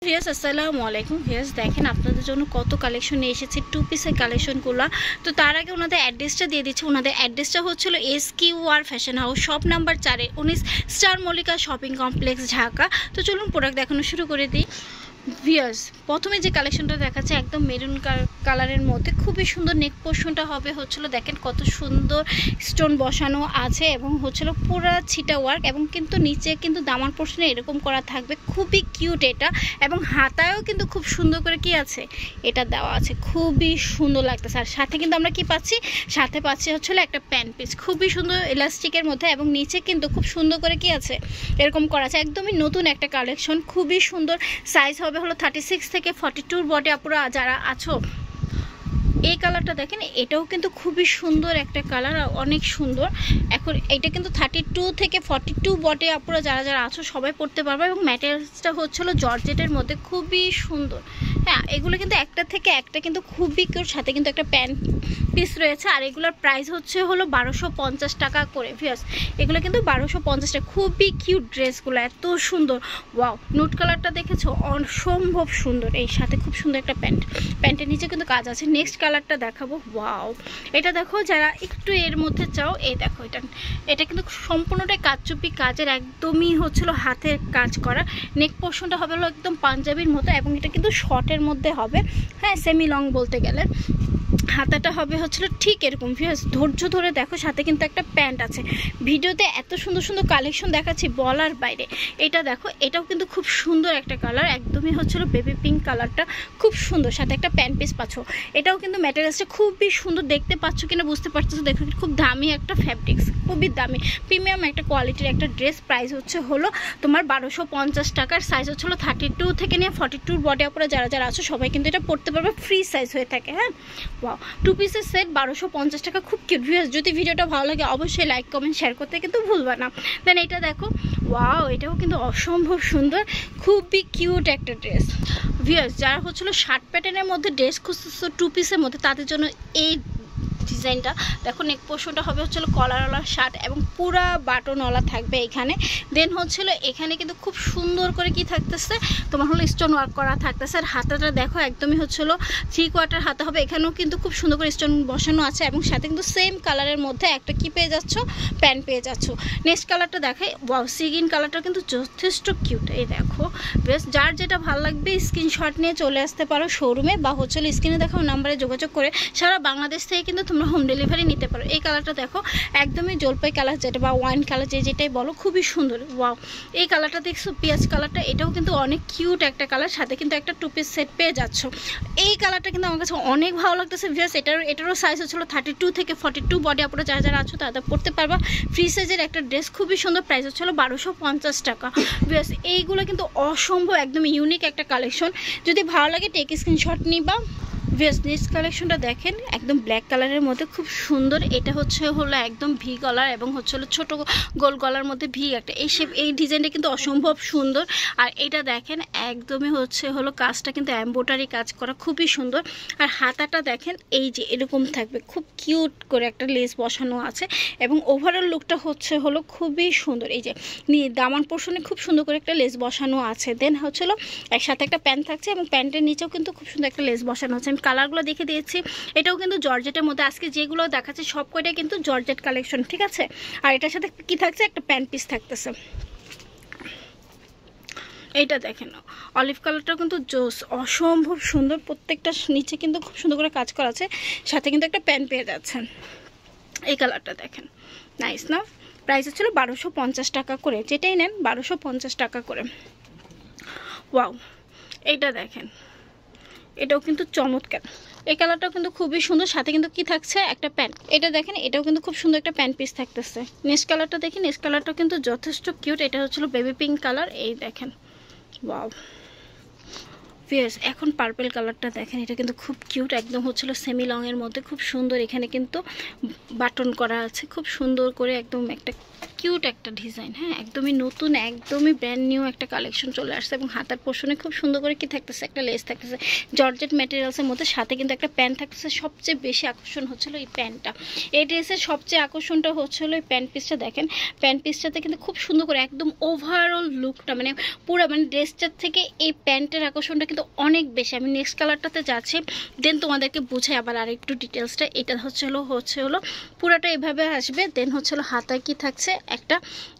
Viewers আসসালামু আলাইকুম। Viewers দেখেন আপনাদের জন্য কত কালেকশন নিয়ে এসেছে, টু পিসের কালেকশনগুলো। তো তার আগে ওনাদের অ্যাড্রেসটা দিয়ে দিচ্ছি। ওনাদের অ্যাড্রেসটা হচ্ছিল SQR fashion house, shop number 4-19, star Mallika shopping complex, Dhaka. তো চলুন প্রোডাক্ট দেখানো শুরু করে দিই। ভিউয়ার্স প্রথমে যে কালেকশনটা দেখাচ্ছে একদম মেরুন কালারের মধ্যে খুবই সুন্দর। নেক পোর্শনটা হবে হচ্ছিল দেখেন কত সুন্দর স্টোন বসানো আছে এবং হচ্ছিল পুরো ছিটা ওয়ার্ক এবং কিন্তু নিচে কিন্তু দামান পোর্শনে এরকম করা থাকবে, খুবই কিউট এটা। এবং হাতায়ও কিন্তু খুব সুন্দর করে কি আছে এটা দেওয়া আছে, খুবই সুন্দর লাগতেছে। আর সাথে কিন্তু আমরা কি পাচ্ছি, সাথে পাচ্ছি হচ্ছিল একটা প্যান্ট পিস, খুবই সুন্দর ইলাস্টিকের মধ্যে এবং নিচে কিন্তু খুব সুন্দর করে কি আছে এরকম করা আছে। একদমই নতুন একটা কালেকশন, খুবই সুন্দর। সাইজ হবে হলো 36 থেকে 42 বডি আপুরা যারা আছো। এই কালারটা দেখেন, এটাও কিন্তু খুবই সুন্দর একটা কালার, অনেক সুন্দর। এখন এটা কিন্তু 32 থেকে 42 বডি আপুরা যারা যারা আছো সবাই পড়তে পারবে এবং ম্যাটেরিয়ালসটা হচ্ছিল জর্জেটের মধ্যে, খুবই সুন্দর। হ্যাঁ, এগুলো কিন্তু একটা থেকে একটা কিন্তু খুবই কিউট, সাথে কিন্তু একটা প্যান্ট পিস রয়েছে। আর এগুলোর প্রাইস হচ্ছে হলো 1250 টাকা করে। ভিউয়ার্স এগুলো কিন্তু 1250 টাকা, খুবই কিউট ড্রেসগুলো, এত সুন্দর। ওয়াও, নুট কালারটা দেখেছো, অসম্ভব সুন্দর। এই সাথে খুব সুন্দর একটা প্যান্টের নিচে কিন্তু কাজ আছে। নেক্সট কালারটা দেখাবো। ওয়াও, এটা দেখো যারা একটু এর মধ্যে চাও, এই দেখো এটা কিন্তু সম্পূর্ণটাই কাজচুপি কাজের, একদমই হচ্ছিল হাতের কাজ করা। নেক পোর্শনটা হবে হলো একদম পাঞ্জাবির মতো এবং এটা কিন্তু শর্টের মধ্যে হবে, হ্যাঁ সেমি লং বলতে গেলে। হাতাটা হবে হচ্ছিল ঠিক এরকম। ভিউয়ার্স ধৈর্য ধরে দেখো, সাথে কিন্তু একটা প্যান্ট আছে। ভিডিওতে এত সুন্দর সুন্দর কালেকশন দেখাচ্ছি বলার বাইরে। এটা দেখো, এটাও কিন্তু খুব সুন্দর একটা কালার, একদমই হচ্ছিল বেবি পিঙ্ক কালারটা, খুব সুন্দর। সাথে একটা প্যান্ট পিস পাচ্ছ। এটাও কিন্তু ম্যাটেরিয়ালসটা খুবই সুন্দর, দেখতে পাচ্ছ কিনা বুঝতে পারছো, দেখো খুব দামি একটা ফ্যাব্রিক্স, খুবই দামি প্রিমিয়াম একটা কোয়ালিটির একটা ড্রেস। প্রাইস হচ্ছে হলো তোমার 1250 টাকার। সাইজ হচ্ছিল 32 থেকে নিয়ে 42 বডি আপনারা যারা যারা আছো সবাই কিন্তু এটা পড়তে পারবে, ফ্রি সাইজ হয়ে থাকে। হ্যাঁ, ওয়াও, টু পিসের সেট 1250 টাকা, খুব কিউট। ভিউয়ার্স যদি ভিডিওটা ভালো লাগে অবশ্যই লাইক কমেন্ট শেয়ার করতে কিন্তু ভুলবা না। দেন এটা দেখো, ওয়াও, এটাও কিন্তু অসম্ভব সুন্দর, খুবই কিউট একটা ড্রেস। ভিউয়ার্স যারা হচ্ছিল শার্ট প্যাটার্নের মধ্যে ড্রেস খুঁজতেছো টু পিসের মধ্যে, তাদের জন্য এই ডিজাইনটা দেখো। নেক পোর্শনটা হবে হচ্ছিল কলারওয়ালা শার্ট এবং পুরা বাটনওয়ালা থাকবে এখানে। দেন হচ্ছিল এখানে কিন্তু খুব সুন্দর করে কি থাকতেছে তোমার হলো স্টোন ওয়ার্ক করা থাকতেছে। আর হাতাটা দেখো একদমই হচ্ছিল 3/4 হাতা হবে, এখানেও কিন্তু খুব সুন্দর করে স্টোন বসানো আছে এবং সাথে কিন্তু সেম কালারের মধ্যে একটা কি পেয়ে যাচ্ছ, প্যান্ট পেয়ে যাচ্ছ। নেক্সট কালারটা দেখাই। ওয়াও, সি গ্রিন কালারটা কিন্তু যথেষ্ট কিউট। এই দেখো, বেশ যার যেটা ভালো লাগবে স্ক্রিনশট নিয়ে চলে আসতে পারো শোরুমে, বা হচ্ছিল স্ক্রিনে দেখাও নাম্বারে যোগাযোগ করে সারা বাংলাদেশ থেকে কিন্তু তোমরা হোম ডেলিভারি নিতে পারো। এই কালারটা দেখো, একদমই জলপাই কালার যেটা বা ওয়াইন কালার যেটাই বলো, খুবই সুন্দর। ওয়াও, এই কালারটা দেখছো পেঁয়াজ কালারটা, এটাও কিন্তু অনেক কিউট একটা কালার, সাথে কিন্তু একটা টু পিস সেট পেয়ে যাচ্ছ। এই কালারটা কিন্তু আমার কাছে অনেক ভালো লাগতেছে। ভিউয়ার্স এটারও সাইজ হচ্ছিল 32 থেকে 42 বডি আপনারা যারা যারা আছো তারা পড়তে পারবা, ফ্রি সাইজের একটা ড্রেস, খুবই সুন্দর। প্রাইস হচ্ছিল 1250 টাকা। ভিউয়ার্স এইগুলো কিন্তু অসম্ভব একদম ইউনিক একটা কালেকশন, যদি ভালো লাগে টেক স্ক্রিনশট নিবা। ভিউয়ার্স নেক্সট কালেকশনটা দেখেন, একদম ব্ল্যাক কালারের মধ্যে খুব সুন্দর। এটা হচ্ছে হলো একদম ভি গলার এবং হচ্ছে হলো ছোট গোল গলার মধ্যে ভি একটা, এই ডিজাইনটা কিন্তু অসম্ভব সুন্দর। আর এটা দেখেন একদমই হচ্ছে হলো কাজটা কিন্তু এমব্রয়ডারি কাজ করা, খুবই সুন্দর। আর হাতাটা দেখেন এই যে এরকম থাকবে, খুব কিউট করে একটা লেস বসানো আছে এবং ওভারঅল লুকটা হচ্ছে হলো খুবই সুন্দর। এই যে দামান পোর্শনে খুব সুন্দর করে একটা লেস বসানো আছে। দেন হচ্ছিল একসাথে একটা প্যান্ট থাকছে এবং প্যান্টের নিচেও কিন্তু খুব সুন্দর একটা লেস বসানো আছে। আমি কালারগুলো দেখে দিয়েছি। এটাও কিন্তু জর্জেটের মধ্যে, আজকে যেগুলো দেখাচ্ছে সব কয়টাই কিন্তু জর্জেট কালেকশন, ঠিক আছে। আর এটার সাথে কি থাকছে, একটা প্যান্ট পিস থাকতেছে। এইটা দেখেন, অলিভ কালারটাও কিন্তু জোস, অসম্ভব সুন্দর। প্রত্যেকটা নিচে কিন্তু খুব সুন্দর করে কাজ করা আছে, সাথে কিন্তু একটা প্যান্ট পেয়ে যাচ্ছেন। এই কালারটা দেখেন, নাইস না? প্রাইস হচ্ছিল 1250 টাকা করে, যেটাই নেন 1250 টাকা করে। ওয়াও, এইটা দেখেন, এটাও কিন্তু চমৎকার। এই কালারটাও কিন্তু খুবই সুন্দর, সাথে কিন্তু কি থাকছে, একটা প্যান্ট। এটা দেখেন, এটাও কিন্তু খুব সুন্দর একটা প্যান্ট পিস থাকতেছে। নেক্সট কালারটা দেখি, নেক্সট কালারটাও কিন্তু যথেষ্ট কিউট। এটা হচ্ছিল বেবি পিঙ্ক কালার, এই দেখেন। ওয়াও, ভিউয়ার্স এখন পার্পল কালারটা দেখেন, এটা কিন্তু খুব কিউট, একদম হচ্ছিল সেমি লং এর মধ্যে, খুব সুন্দর। এখানে কিন্তু বাটন করা আছে খুব সুন্দর করে, একদম একটা কিউট একটা ডিজাইন। হ্যাঁ, একদমই নতুন, একদমই ব্র্যান্ড নিউ একটা কালেকশন চলে আসছে। এবং হাতার পোর্শনে খুব সুন্দর করে কি থাকতেছে, একটা লেস থাকতেছে জর্জেট ম্যাটেরিয়ালসের মধ্যে, সাথে কিন্তু একটা প্যান্ট থাকতেছে। সবচেয়ে বেশি আকর্ষণ হচ্ছিল এই প্যান্টটা। এই ড্রেসের সবচেয়ে আকর্ষণটা হচ্ছিল এই প্যান্ট পিসটা। দেখেন প্যান্ট পিসটাতে কিন্তু খুব সুন্দর করে একদম ওভারঅল লুকটা, মানে পুরো মানে ড্রেসটার থেকে এই প্যান্টের আকর্ষণটা কিন্তু অনেক বেশি। আমি নেক্সট কালারটাতে যাচ্ছি, দেন তোমাদেরকে বুঝাই আবার আর একটু ডিটেলসটা। এটা হচ্ছে হলো পুরোটা এভাবে আসবে, দেন হচ্ছে হাতায় কি থাকছে, একটা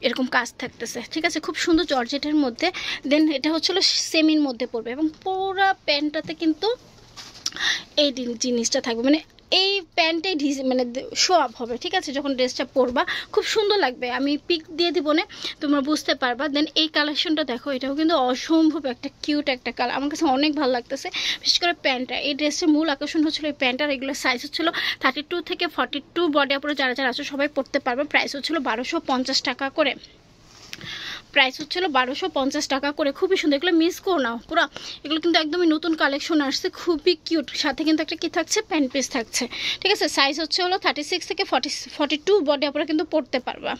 এরকম কাজ থাকতেছে, ঠিক আছে, খুব সুন্দর জর্জেটের মধ্যে। দেন এটা হচ্ছিল সেমির মধ্যে পড়বে, এবং পুরো প্যান্টটাতে কিন্তু এই জিনিসটা থাকবে, মানে এই প্যান্টে মানে শো আপ হবে, ঠিক আছে, যখন ড্রেসটা পরবা খুব সুন্দর লাগবে। আমি পিক দিয়ে দিব না, তোমরা বুঝতে পারবা। দেন এই কালেকশনটা দেখো, এটাও কিন্তু অসম্ভব একটা কিউট একটা কালার, আমার কাছে অনেক ভালো লাগতেছে, বিশেষ করে প্যান্টটা। এই ড্রেসের মূল আকর্ষণ হচ্ছিল এই প্যান্টটা। রেগুলার সাইজ হচ্ছিল 32 থেকে 42, বডি আপুরে যারা যারা আছে সবাই পরতে পারবে। প্রাইস হচ্ছিল 1250 টাকা করে। প্রাইস হচ্ছিল 1250 টাকা করে। খুবই সুন্দর, এগুলো মিস করো না পুরো। এগুলো কিন্তু একদমই নতুন কালেকশন আসছে, খুবই কিউট। সাথে কিন্তু একটা কি থাকছে, প্যান্ট পিস থাকছে, ঠিক আছে। সাইজ হচ্ছে 36 থেকে 42, বডি আপনারা কিন্তু পরতে পারবা।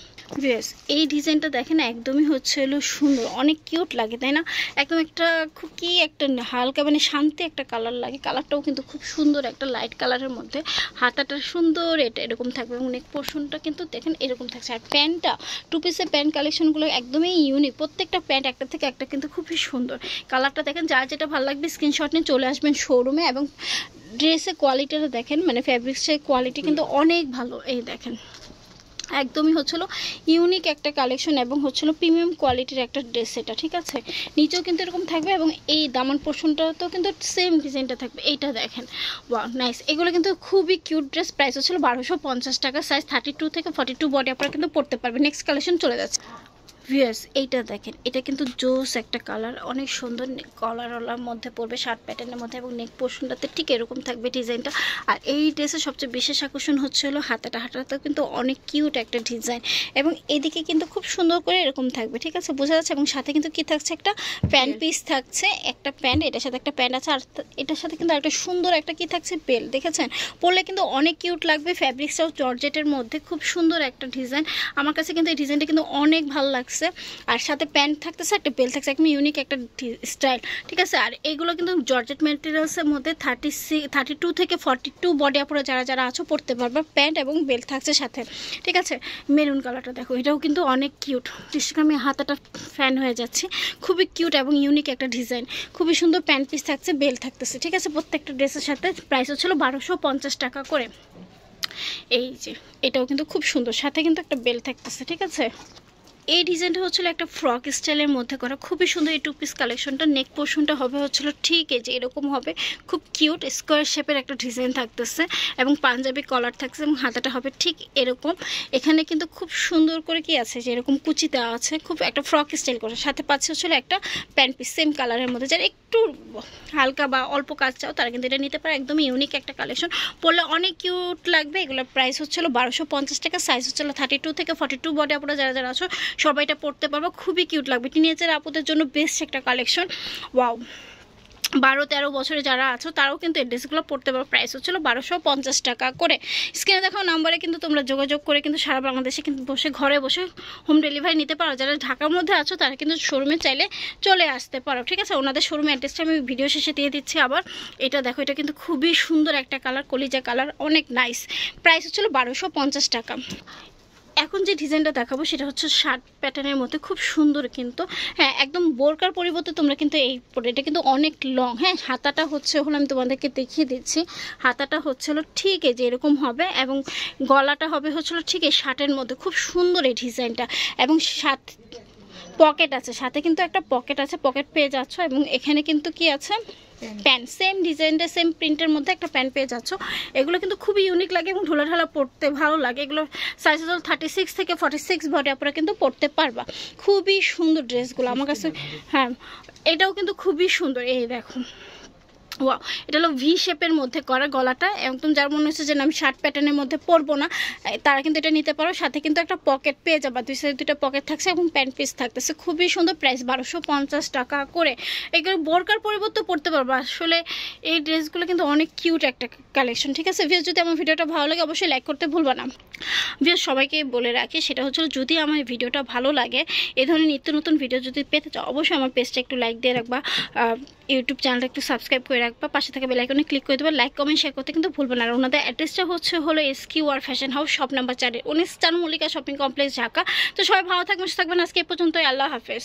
বেশ এই ডিজাইনটা দেখেন, একদমই হচ্ছে সুন্দর, অনেক কিউট লাগে, তাই না? একদম একটা খুব কি একটা হালকা মানে শান্তি একটা কালার লাগে। কালারটাও কিন্তু খুব সুন্দর, একটা লাইট কালারের মধ্যে। হাতাটা সুন্দর, এটা এরকম থাকবে, এবং নেক পোর্শনটা কিন্তু দেখেন এরকম থাকছে। আর প্যান্টটা, টু পিসের প্যান্ট কালেকশনগুলো একদমই ইউনিক, প্রত্যেকটা প্যান্ট একটা থেকে একটা কিন্তু খুবই সুন্দর। কালারটা দেখেন, যার যেটা ভালো লাগবে স্ক্রিনশট নিয়ে চলে আসবেন শোরুমে। এবং ড্রেসের কোয়ালিটিটা দেখেন, মানে ফ্যাব্রিক্সের কোয়ালিটি কিন্তু অনেক ভালো। এই দেখেন একদমই হচ্ছিল ইউনিক একটা কালেকশন, এবং হচ্ছিল প্রিমিয়াম কোয়ালিটির একটা ড্রেস এটা, ঠিক আছে। নিচেও কিন্তু এরকম থাকবে, এবং এই দামান পোর্শনটাতেও কিন্তু সেম ডিজাইনটা থাকবে। এইটা দেখেন, ওয়াও নাইস। এগুলো কিন্তু খুবই কিউট ড্রেস। প্রাইস হচ্ছিল 1250 টাকা। সাইজ 32 থেকে 42, বডি আপনারা কিন্তু পড়তে পারবে। নেক্সট কালেকশন চলে যাচ্ছে। ভিউয়ার্স এইটা দেখেন, এটা কিন্তু জোস একটা কালার, অনেক সুন্দর। কলারওয়ালার মধ্যে পড়বে, শার্ট প্যাটার্নের মধ্যে, এবং নেক পোর্শনটাতে ঠিক এরকম থাকবে ডিজাইনটা। আর এই ড্রেসের সবচেয়ে বিশেষ আকর্ষণ হচ্ছে হলো হাতাটাতেও কিন্তু অনেক কিউট একটা ডিজাইন, এবং এদিকে কিন্তু খুব সুন্দর করে এরকম থাকবে, ঠিক আছে, বোঝা যাচ্ছে। এবং সাথে কিন্তু কি থাকছে, একটা প্যান্ট পিস থাকছে, একটা প্যান্ট, এটার সাথে একটা প্যান্ট আছে। আর এটার সাথে কিন্তু একটা সুন্দর একটা কি থাকছে, বেল্ট, দেখেছেন, পরলে কিন্তু অনেক কিউট লাগবে। ফ্যাব্রিক্সটাও জর্জেটের মধ্যে, খুব সুন্দর একটা ডিজাইন। আমার কাছে কিন্তু এই ডিজাইনটা কিন্তু অনেক ভালো লাগছে। আর সাথে প্যান্ট থাকতেছে, একটা বেল্ট থাকছে, একদম ইউনিক একটা স্টাইল, ঠিক আছে। আর এইগুলো কিন্তু জর্জেট ম্যাটেরিয়ালসের মধ্যে 32 থেকে 42, বডি আপুরা যারা যারা আছো পড়তে পারবে। প্যান্ট এবং বেল্ট থাকছে সাথে, ঠিক আছে। মেরুন কালারটা দেখো, এটাও কিন্তু অনেক কিউট। বিশেষ করে আমি হাতাটা ফ্যান হয়ে যাচ্ছি, খুবই কিউট এবং ইউনিক একটা ডিজাইন, খুবই সুন্দর। প্যান্ট পিস থাকছে, বেল্ট থাকতেছে, ঠিক আছে, প্রত্যেকটা ড্রেসের সাথে। প্রাইস হচ্ছিল 1250 টাকা করে। এই যে এটাও কিন্তু খুব সুন্দর, সাথে কিন্তু একটা বেল্ট থাকতেছে, ঠিক আছে। এই ডিজাইনটা হচ্ছিল একটা ফ্রক স্টাইলের মধ্যে করা, খুবই সুন্দর। এই টু পিস কালেকশনটা নেক পোর্শনটা হবে হচ্ছিল ঠিক এই যে এরকম হবে, খুব কিউট স্কোয়ার শেপের একটা ডিজাইন থাকতেছে, এবং পাঞ্জাবি কলার থাকছে, এবং হাতাটা হবে ঠিক এরকম। এখানে কিন্তু খুব সুন্দর করে কি আছে, যে এরকম কুচি দেওয়া আছে, খুব একটা ফ্রক স্টাইল করে। সাথে পাচ্ছে হচ্ছিল একটা প্যান্ট পিস সেম কালারের মধ্যে। যারা একটু হালকা বা অল্প কাজ চাও তারা কিন্তু এটা নিতে পারে, একদমই ইউনিক একটা কালেকশন, পরলে অনেক কিউট লাগবে। এগুলোর প্রাইস হচ্ছিল 1250 টাকা। সাইজ হচ্ছিল 32 থেকে 42, বডি আপুরা যারা যারা আছো সবাইটা পড়তে পারবো, খুবই কিউট লাগবে। টিনেজার আপুদের জন্য বেস্ট একটা কালেকশন। ওয়াও, 12-13 বছরে যারা আছো তারাও কিন্তু এই ড্রেসগুলো পড়তে পারো। প্রাইস হচ্ছিল 1250 টাকা করে। স্ক্রিনে দেখাও নাম্বারে কিন্তু তোমরা যোগাযোগ করে কিন্তু সারা বাংলাদেশে কিন্তু বসে ঘরে বসে হোম ডেলিভারি নিতে পারো। যারা ঢাকার মধ্যে আছো তারা কিন্তু শোরুমে চাইলে চলে আসতে পারো, ঠিক আছে। ওনাদের শোরুমের অ্যাড্রেসটা আমি ভিডিও শেষে দিয়ে দিচ্ছি। আবার এটা দেখো, এটা কিন্তু খুবই সুন্দর একটা কালার, কলিজা কালার, অনেক নাইস। প্রাইস হচ্ছিল 1250 টাকা। এখন যে ডিজাইনটা দেখাবো সেটা হচ্ছে শার্ট প্যাটার্নের মধ্যে, খুব সুন্দর কিন্তু। হ্যাঁ, একদম বোরকার পরিবর্তে তোমরা কিন্তু এই এটা কিন্তু অনেক লং। হ্যাঁ, হাতাটা হচ্ছে হলো, আমি তোমাদেরকে দেখিয়ে দিচ্ছি, হাতাটা হচ্ছে হলো ঠিক এই যে এরকম হবে, এবং গলাটা হবে হচ্ছিল ঠিক এই শার্টের মধ্যে। খুব সুন্দর এই ডিজাইনটা, এবং সাথে পকেট আছে, সাথে কিন্তু একটা পকেট আছে, পকেট পেয়ে যাচ্ছ। এবং এখানে কিন্তু কি আছে, প্যান্ট, সেম ডিজাইনটা সেম প্রিন্টের মধ্যে একটা প্যান্ট পেয়ে যাচ্ছ। এগুলো কিন্তু খুবই ইউনিক লাগে এবং ঢোলা ঢালা পড়তে ভালো লাগে। এগুলো সাইজ হল 36 থেকে 46, বডি আপনারা কিন্তু পড়তে পারবা। খুবই সুন্দর ড্রেসগুলো আমার কাছে। হ্যাঁ, এটাও কিন্তু খুবই সুন্দর। এই দেখো, ওয়াও, এটা হলো ভি শেপের মধ্যে করা গলাটা, একদম যার মনে হচ্ছে যে না আমি শার্ট প্যাটার্নের মধ্যে পরবো না, তারা কিন্তু এটা নিতে পারো। সাথে কিন্তু একটা পকেট পেয়ে যাবা, 2 সাইডে 2টা পকেট থাকছে এবং প্যান্ট পিস থাকতেছে, খুবই সুন্দর। প্রাইস 1250 টাকা করে। এগুলো বোরকার পরিবর্তে পড়তে পারবো। আসলে এই ড্রেসগুলো কিন্তু অনেক কিউট একটা কালেকশন। ঠিক আছে ভিউয়ার্স, যদি আমার ভিডিওটা ভালো লাগে অবশ্যই লাইক করতে ভুলবা না। ভিউয়ার্স, সবাইকে বলে রাখি, সেটা হচ্ছে যদি আমার ভিডিওটা ভালো লাগে, এই ধরনের নিত্য নতুন ভিডিও যদি পেতে চাও অবশ্যই আমার পেজটা একটু লাইক দিয়ে রাখবা, ইউটিউব চ্যানেলটা একটু সাবস্ক্রাইব করে রাখবা, পাশে থাকা বেল আইকনে ক্লিক করে দেবা, লাইক কমেন্ট শেয়ার করতে কিন্তু ভুলবে না। আর ওনাদের অ্যাড্রেসটা হলো SQR fashion house, shop number 4, 19 Mallika shopping complex, Dhaka. তো সবাই ভালো থাকবেন, সুস্থ থাকবেন। আজকে এই পর্যন্তই, আল্লাহ হাফেজ।